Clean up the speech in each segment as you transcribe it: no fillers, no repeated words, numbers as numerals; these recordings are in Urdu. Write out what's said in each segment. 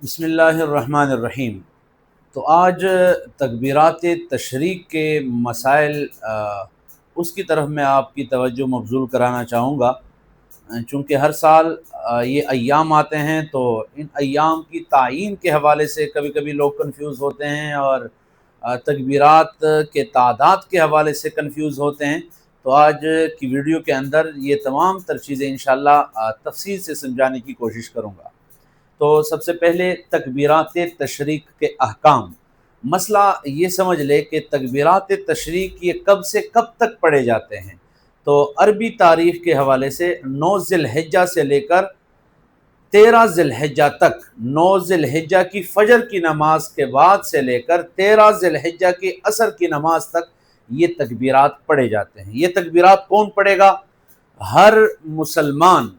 بسم اللہ الرحمن الرحیم۔ تو آج تکبیرات تشریق کے مسائل اس کی طرف میں آپ کی توجہ مبذول کرانا چاہوں گا، چونکہ ہر سال یہ ایام آتے ہیں تو ان ایام کی تعیین کے حوالے سے کبھی کبھی لوگ کنفیوز ہوتے ہیں اور تکبیرات کے تعداد کے حوالے سے کنفیوز ہوتے ہیں۔ تو آج کی ویڈیو کے اندر یہ تمام تر چیزیں انشاءاللہ تفصیل سے سمجھانے کی کوشش کروں گا۔ تو سب سے پہلے تکبیرات تشریق کے احکام۔ مسئلہ یہ سمجھ لے کہ تکبیرات تشریق یہ کب سے کب تک پڑھے جاتے ہیں۔ تو عربی تاریخ کے حوالے سے 9 ذی الحجہ سے لے کر 13 ذی الحجہ تک، 9 ذی الحجہ کی فجر کی نماز کے بعد سے لے کر 13 ذی الحجہ کی عصر کی نماز تک یہ تکبیرات پڑھے جاتے ہیں۔ یہ تکبیرات کون پڑھے گا؟ ہر مسلمان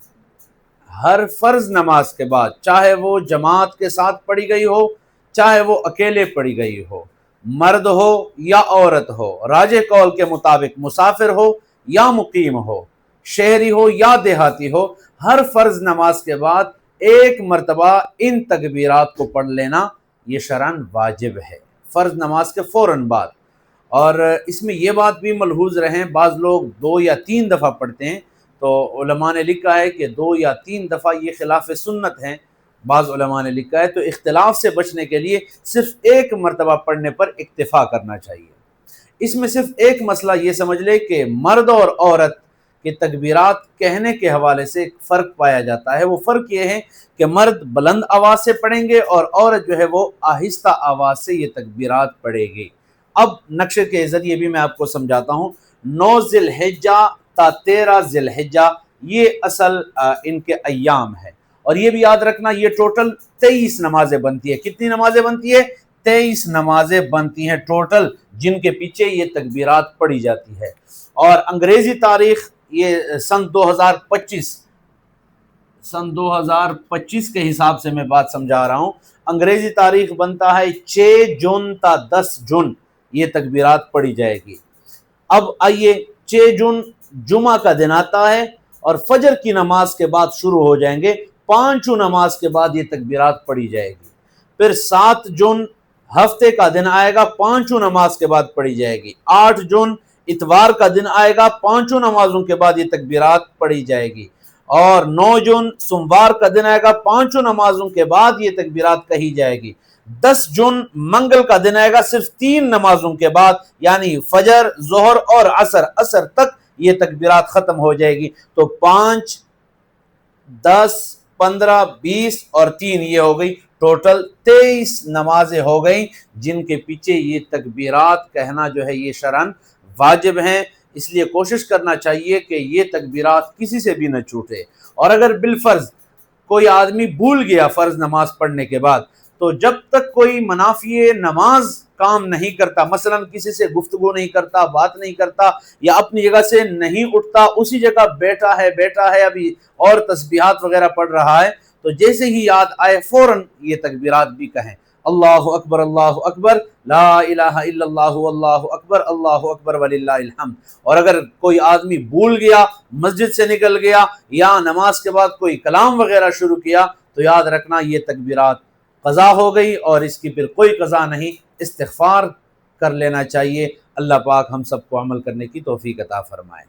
ہر فرض نماز کے بعد، چاہے وہ جماعت کے ساتھ پڑھی گئی ہو، چاہے وہ اکیلے پڑھی گئی ہو، مرد ہو یا عورت ہو، راجح قول کے مطابق مسافر ہو یا مقیم ہو، شہری ہو یا دیہاتی ہو، ہر فرض نماز کے بعد ایک مرتبہ ان تکبیرات کو پڑھ لینا یہ شرعاً واجب ہے، فرض نماز کے فوراً بعد۔ اور اس میں یہ بات بھی ملحوظ رہیں، بعض لوگ 2 یا 3 دفعہ پڑھتے ہیں، تو علماء نے لکھا ہے کہ 2 یا 3 دفعہ یہ خلاف سنت ہیں، بعض علماء نے لکھا ہے، تو اختلاف سے بچنے کے لیے صرف ایک مرتبہ پڑھنے پر اکتفا کرنا چاہیے۔ اس میں صرف ایک مسئلہ یہ سمجھ لے کہ مرد اور عورت کے تکبیرات کہنے کے حوالے سے ایک فرق پایا جاتا ہے۔ وہ فرق یہ ہے کہ مرد بلند آواز سے پڑھیں گے اور عورت جو ہے وہ آہستہ آواز سے یہ تکبیرات پڑھے گی۔ اب نقشے کے ذریعے بھی میں آپ کو سمجھاتا ہوں۔ 9 ذی الحجہ تا 13 ذی الحجہ یہ اصل ان کے ایام ہے، اور یہ بھی یاد رکھنا یہ ٹوٹل 23 نمازیں بنتی ہے۔ کتنی نمازیں بنتی ہے؟ 23 نمازیں بنتی ہیں ٹوٹل، جن کے پیچھے یہ تکبیرات پڑھی جاتی ہے۔ اور انگریزی تاریخ یہ سن 2025 کے حساب سے میں بات سمجھا رہا ہوں۔ انگریزی تاریخ بنتا ہے 6 جون تا 10 جون یہ تکبیرات پڑھی جائے گی۔ اب آئیے، 6 جون جمعہ کا دن آتا ہے اور فجر کی نماز کے بعد شروع ہو جائیں گے، 5 نماز کے بعد یہ تکبیرات پڑھی جائے گی۔ پھر 7 جون ہفتے کا دن آئے گا، 5 نماز کے بعد پڑھی جائے گی۔ 8 جون اتوار کا دن آئے گا، 5 نمازوں کے بعد یہ تکبیرات پڑھی جائے گی۔ اور 9 جون سوموار کا دن آئے گا، 5 نمازوں کے بعد یہ تکبیرات کہی جائے گی۔ 10 جون منگل کا دن آئے گا، صرف 3 نمازوں کے بعد، یعنی فجر، ظہر اور عصر تک یہ تکبیرات ختم ہو جائے گی۔ تو 5، 10، 15، 20 اور 3 یہ ہو گئی، ٹوٹل 23 نمازیں ہو گئیں جن کے پیچھے یہ تکبیرات کہنا جو ہے یہ شرعاً واجب ہیں۔ اس لیے کوشش کرنا چاہیے کہ یہ تکبیرات کسی سے بھی نہ چھوٹے۔ اور اگر بالفرض کوئی آدمی بھول گیا فرض نماز پڑھنے کے بعد، تو جب تک کوئی منافی نماز کام نہیں کرتا، مثلا کسی سے گفتگو نہیں کرتا، بات نہیں کرتا، یا اپنی جگہ سے نہیں اٹھتا، اسی جگہ بیٹھا ہے ابھی اور تسبیحات وغیرہ پڑھ رہا ہے، تو جیسے ہی یاد آئے فوراً یہ تکبیرات بھی کہیں، اللہ اکبر، لا الہ الا اللہ اللہ اکبر وللہ الحمد۔ اور اگر کوئی آدمی بھول گیا، مسجد سے نکل گیا یا نماز کے بعد کوئی کلام وغیرہ شروع کیا، تو یاد رکھنا یہ تکبیرات قضا ہو گئی اور اس کی پھر کوئی قضا نہیں، استغفار کر لینا چاہیے۔ اللہ پاک ہم سب کو عمل کرنے کی توفیق عطا فرمائے۔